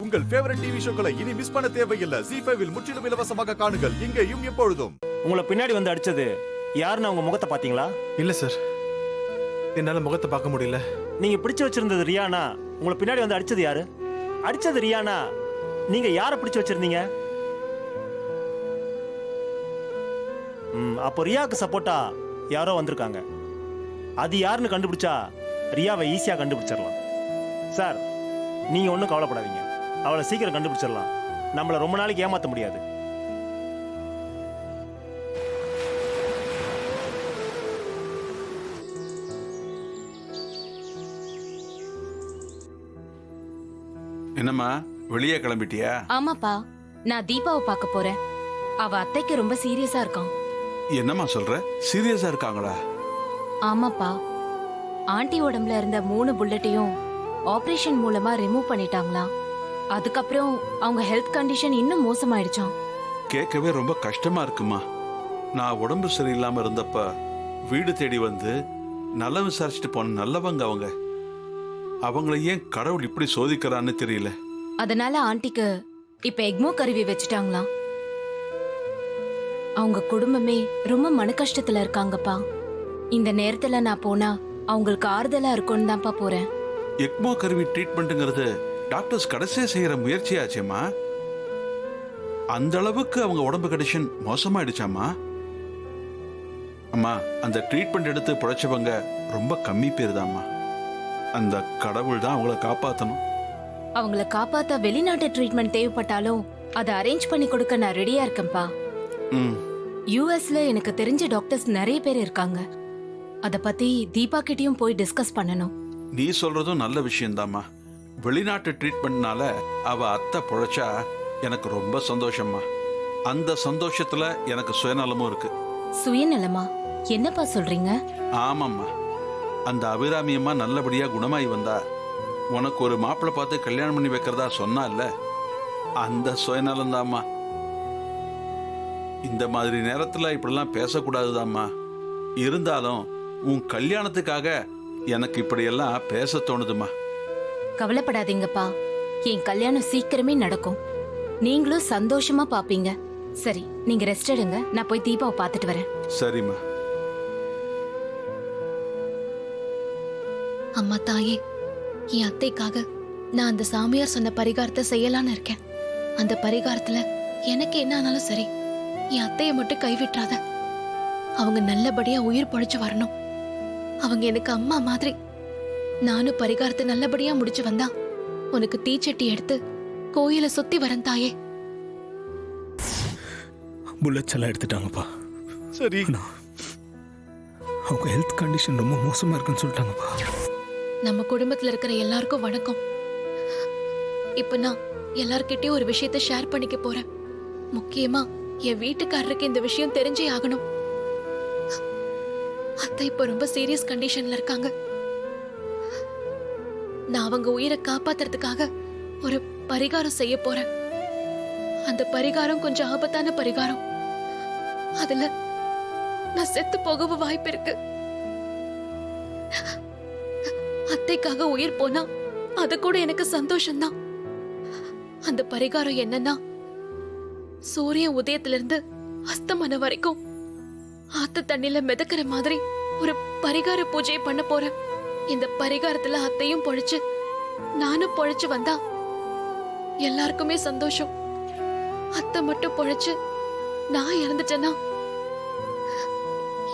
உங்கள் favourite TV ஷோக்களை இனி miss பண்ண தேவையில்லை. ஜீ5 இல் முற்றிலும் இலவசமாக காணுங்கள், இங்கேயும் எப்பொழுதும். உங்களை பின்னாடி வந்து அடிச்சது யாருன்னு உங்க முகத்தை பாத்தீங்களா? இல்ல சார், என்னால முகத்தை பார்க்க முடியல. நீங்க பிடிச்சு வச்சிருந்தது ரியானா. உங்களை பின்னாடி வந்து அடிச்சது யாரு? அடிச்சது ரியானா. நீங்க யாரை பிடிச்சு வச்சிருந்தீங்க? அப்போ ரியாவுக்கு சப்போர்ட்டா யாரோ வந்திருக்காங்க. அது யாருன்னு கண்டுபிடிச்சா ரியாவை ஈஸியா கண்டுபிடிச்சிடலாம். சார், நீங்க ஒன்றும் கவலைப்படாதீங்க, அவளை சீக்கிரம் கண்டுபிடிச்சிடலாம். நம்மளை ரொம்ப நாளைக்கு ஏமாற்ற முடியாது. என்னம்மா, வெளியே கிளம்பிட்டியா? ஆமாப்பா, நான் தீபாவை பார்க்க போறேன். அவ அத்தைக்கு ரொம்ப சீரியஸா இருக்கான். என்னம்மா சொல்ற? சீரியஸா இருக்காங்களா? ஆமாப்பா, ஆண்டி உடம்புல இருந்த 3 புல்லட்டையும் ஆபரேஷன் மூலமா ரிமூவ் பண்ணிட்டாங்களாம். அதுக்கப்புறம் அவங்க ஹெல்த் கண்டிஷன் இன்னும் மோசமாயிடுச்சாம். கேட்கவே ரொம்ப கஷ்டமா இருக்குமா. நான் உடம்பு சரியில்லாம இருந்தப்ப வீடு தேடி வந்து நல்லா விசாரிச்சுட்டு போன நல்லவங்க அவங்க. அவங்கள ஏன் கடவுள் இப்படி சோதிக்கிறான்னு தெரியல. அதனால ஆண்டிக்கு இப்ப எக்மோ கருவி வச்சுட்டாங்களாம். அவங்க குடும்பமே ரொம்ப மன கஷ்டத்துல இருக்காங்கப்பா. இந்த நேரத்துல நான் போனா அவங்களுக்கு ஆறுதலா இருக்கும்னு தான்ப்பா போறேன். எக்மோ கருவி ட்ரீட்மெண்ட்டுங்கிறது டாக்டர்ஸ் கடைசியா செய்யற முயற்சியாச்சேம்மா. அந்த அளவுக்கு அவங்க உடம்பு கண்டிஷன் மோசமாயிடுச்சாமா. அம்மா, அந்த ட்ரீட்மெண்ட் எடுத்து பிழைச்சவங்க ரொம்ப கம்மி பேர் தான்மா. அந்த கடவுள் தான் அவங்கள காப்பாற்றணும். அவங்கள காப்பாத்த வெளிநாட்டு ட்ரீட்மெண்ட் தேவைப்பட்டாலும் அதை அரேஞ்ச் பண்ணி கொடுக்க நான் ரெடியா இருக்கேன்ப்பா. யூஎஸ்ல எனக்கு தெரிஞ்ச டாக்டர்ஸ் நிறைய பேர் இருக்காங்க. அத பத்தி தீபா கிட்டயும் போய் டிஸ்கஸ் பண்ணணும். நீ சொல்றதும் நல்ல விஷயம்தாம்மா. வெளிநாட்டு ட்ரீட்மெண்ட்னால அவ அத்தை பொழைச்சா எனக்கு ரொம்ப சந்தோஷம்மா. அந்த சந்தோஷத்துல எனக்கு சுயநலமும் இருக்கு. சுயநலமா? என்னப்பா சொல்றீங்க? ஆமாம்மா, அந்த அபிராமியம்மா நல்லபடியா குணமாயி வந்தா உனக்கு ஒரு மாப்பிள்ளை பார்த்து கல்யாணம் பண்ணி வைக்கிறதா சொன்னா இல்ல, அந்த சுயநலம் தாம்மா. இந்த மாதிரி நேரத்துல இப்படிலாம் பேசக்கூடாதுதாம்மா. இருந்தாலும் உன் கல்யாணத்துக்காக எனக்கு இப்படியெல்லாம் பேச தோணுதுமா. கவலைப்படாதீங்கப்பா, என் கல்யாணம் சீக்கிரமே நடக்கும். நீங்களும் சந்தோஷமா பாப்பீங்க. சரி, நீங்க ரெஸ்ட் எடுங்க, நான் போய் தீபாவை பார்த்துட்டு வரேன். சரிம்மா. அம்மா தாயே, என் அத்தைக்காக நான் அந்த சாமியார் சொன்ன பரிகாரத்தை செய்யலான்னு இருக்கேன். அந்த பரிகாரத்துல எனக்கு என்ன ஆனாலும் சரி, என் அத்தையை மட்டும் கைவிட்டுறாத. அவங்க நல்லபடியா உயிர் பொழைச்சு வரணும். அவங்க எனக்கு அம்மா மாதிரி. நானும் பரிகாரத்தை நல்லபடியா முடிச்சு வந்தா உனக்கு தீச்சட்டி எடுத்து கோயிலை சுத்தி வரேன் தாயே. புல்லட்ஸ் எல்லாம் எடுத்துட்டாங்கப்பா. சரி, அவங்க ஹெல்த் கண்டிஷன் ரொம்ப மோசமா இருக்குன்னு சொல்லிட்டாங்கப்பா. நம்ம குடும்பத்துல இருக்கிற எல்லாருக்கும் வணக்கம். இப்ப நான் எல்லார்கிட்டயும் ஒரு விஷயத்த ஷேர் பண்ணிக்க போறேன். முக்கியமா என் வீட்டுக்காரருக்கு இந்த விஷயம் தெரிஞ்சே ஆகணும். அத்தை இப்ப ரொம்ப சீரியஸ் கண்டிஷன்ல இருக்காங்க. நான் அவங்க உயிரை காப்பாத்துறதுக்காக ஒரு பரிகாரம் செய்ய போறேன். அந்த பரிகாரம் கொஞ்சம் ஆபத்தான பரிகாரம். அதுல நான் செத்து போகவும் வாய்ப்பு இருக்கு. அத்தைக்காக உயிர் போனா அது கூட எனக்கு சந்தோஷம்தான். அந்த பரிகாரம் என்னன்னா, சூரியன் உதயத்திலிருந்து அஸ்தமனம் வரைக்கும் ஆத்து தண்ணில மிதக்கிற மாதிரி ஒரு பரிகார பூஜையை பண்ண போறேன். இந்த பரிகாரத்துல அத்தையும் பொழைச்சு நானும் பொழைச்சு வந்தா எல்லாருக்குமே சந்தோஷம். அத்தை மட்டும் பொழைச்சு நான் இறந்துட்டேன்னா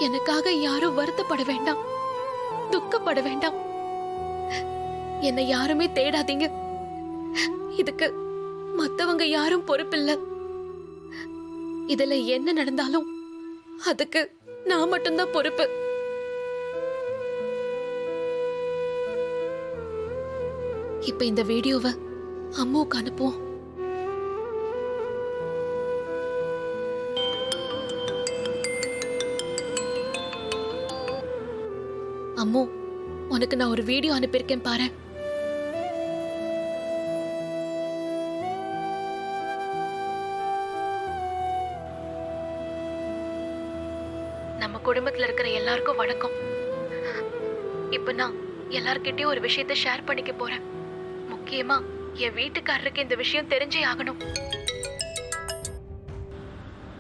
எனக்காக யாரும் வருத்தப்பட வேண்டாம், துக்கப்பட வேண்டாம். என்னை யாருமே தேடாதீங்க. இதுக்கு மத்தவங்க யாரும் பொறுப்பில்ல. இதுல என்ன நடந்தாலும் அதுக்கு நான் மட்டும்தான் பொறுப்பு. இப்ப இந்த வீடியோவை அம்முவுக்கு அனுப்புவோம். அம்மு, உனக்கு நான் ஒரு வீடியோ அனுப்பியிருக்கேன் பாரு. நம்ம குடும்பத்துல இருக்கிற எல்லாருக்கும் வணக்கம். இப்ப நான் எல்லார்கிட்டயும் ஒரு விஷயத்த ஷேர் பண்ணிக்க போறேன். முக்கியமா என் வீட்டுக்காரருக்கு இந்த விஷயம் தெரிஞ்சே ஆகணும்.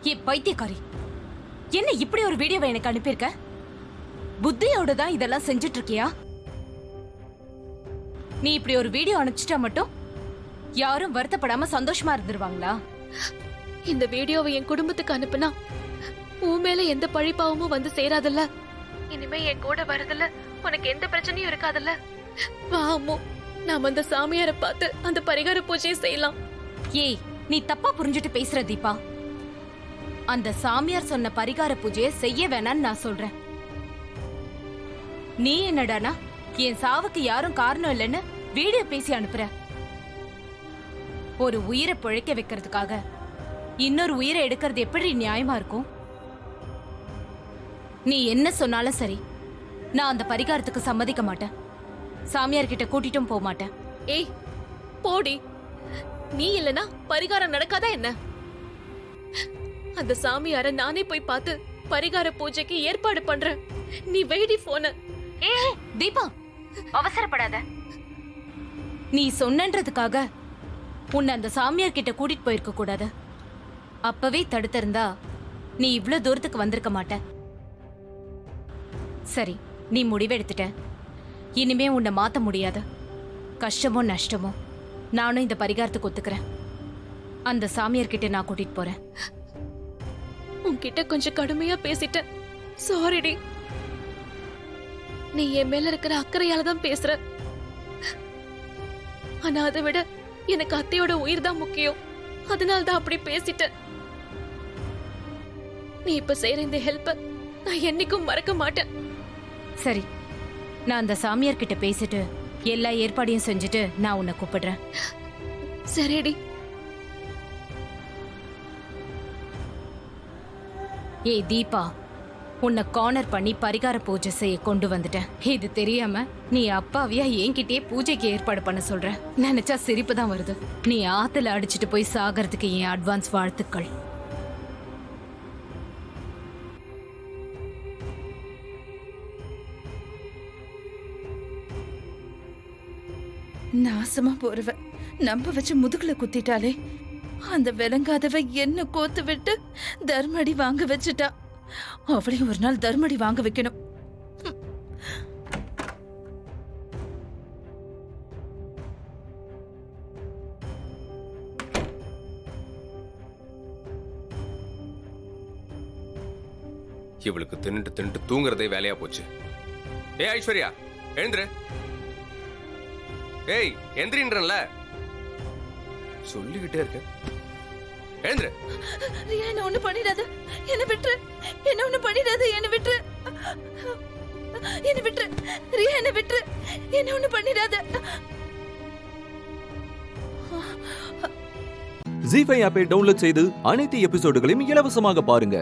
ஏ பைத்தியக்காரி, என்ன இப்படி ஒரு வீடியோவை எனக்கு அனுப்பியிருக்க? புத்தியோட தான் இதெல்லாம் செஞ்சுட்டு இருக்கியா? நீ இப்படி ஒரு வீடியோ அனுப்பிச்சிட்டா மட்டும் யாரும் வருத்தப்படாம சந்தோஷமா இருந்துருவாங்களா? இந்த வீடியோவை என் குடும்பத்துக்கு அனுப்புனா உன் மேல எந்த பழிப்பாவமும் வந்து சேராதல்ல. இனிமே என் கூட வரதுல உனக்கு எந்த பிரச்சனையும் இருக்காதல்ல. வா அம்மு, நாம அந்த சாமியாரை பார்த்து அந்த பரிகார பூஜையை செய்யலாம். ஏய், நீ தப்பா புரிஞ்சுட்டு பேசுற தீபா. அந்த சாமியார் சொன்ன பரிகார பூஜையை செய்ய வேணான்னு நான் சொல்றேன். நீ என்னடானா என் சாவுக்கு யாரும் காரணம் இல்லைன்னு வீடியோ பேசி அனுப்புற. ஒரு உயிரை பிழைக்க வைக்கிறதுக்காக இன்னொரு உயிரை எடுக்கிறது எப்படி நியாயமா இருக்கும்? நீ என்ன சொன்னாலும் சரி, நான் அந்த பரிகாரத்துக்கு சம்மதிக்க மாட்டேன். சாமியார் கிட்ட கூட்டிட்டும் போக மாட்டேன். ஏய் போடி, நீ இல்லனா பரிகாரம் நடக்காதா என்ன? அந்த சாமியார நானே போய் பார்த்து பரிகார பூஜைக்கு ஏற்பாடு பண்றேன். நீ வெயிடி போன. ஏய் தீபா, அவசரப்படாத. நீ சொன்னன்றதுக்காக உன்னை அந்த சாமியார் கிட்ட கூட்டிட்டு போயிருக்க கூடாது. அப்பவே தடுத்திருந்தா நீ இவ்ளோ தூரத்துக்கு வந்திருக்க மாட்ட. சரி, நீ முடிவெடுத்துட்ட. இனிமே உன்னை மாத்த முடியாது. கஷ்டமோ நஷ்டமோ நானும் இந்த பரிகாரத்துக்கு ஒத்துக்கிறேன். அந்த சாமியார் கிட்ட நான் கூட்டிட்டு போறேன். உன்கிட்ட கொஞ்சம் கடுமையா பேசிட்டேன், சாரிடி. நீ என் மேல இருக்கிற அக்கறையால தான் பேசுற. ஆனா அதை விட எனக்கு அத்தையோட உயிர் தான் முக்கியம். அதனால்தான் அப்படி பேசிட்டேன். நீ இப்ப செய்யற இந்த ஹெல்ப்ப நான் என்னைக்கும் மறக்க மாட்டேன். சரி, நான் அந்த சாமியார் கிட்ட பேசிட்டு எல்லா ஏற்பாடையும் செஞ்சுட்டு நான் உன்னை கூப்பிடுறேன். சரிடி. ஏய் தீபா, உன்னை கார்னர் பண்ணி பரிகார பூஜை செய்ய கொண்டு வந்துட்டேன். இது தெரியாம நீ அப்பாவியா என்கிட்டயே பூஜைக்கு ஏற்பாடு பண்ண சொல்ற. நினைச்சா சிரிப்பு தான் வருது. நீ ஆத்துல அடிச்சிட்டு போய் சாகிறதுக்கு என் அட்வான்ஸ் வாழ்த்துக்கள். நாசமா போறவ நம்ப வச்சு முதுகுல குத்திட்டாலே. அந்த விளங்காதவ என்ன கோத்து விட்டு தர்மடி வாங்க வச்சுட்டா. அவளையும் ஒரு நாள் தர்மடி வாங்க வைக்கணும். இவளுக்கு தின்னுட்டு தின்னுட்டு தூங்குறதே வேலையா போச்சு. ஏய் ஐஸ்வர்யா, எழுந்துரு. ஏய் எந்திரின்றல சொல்லிக்கிட்டே இருக்க. எழுந்துரு. ரியா, என்ன ஒண்ணு பண்ணிடாத, என்ன விட்டுரு. என்ன ஒண்ணு பண்ணிடாத, என்ன விட்டுரு. என்ன விட்டுரு ரியா, என்ன விட்டுரு. என்ன ஒண்ணு பண்ணிடாத. ஜீ5 ஆப்பை டவுன்லோட் செய்து அனைத்து எபிசோடுகளையும் இலவசமாக பாருங்க.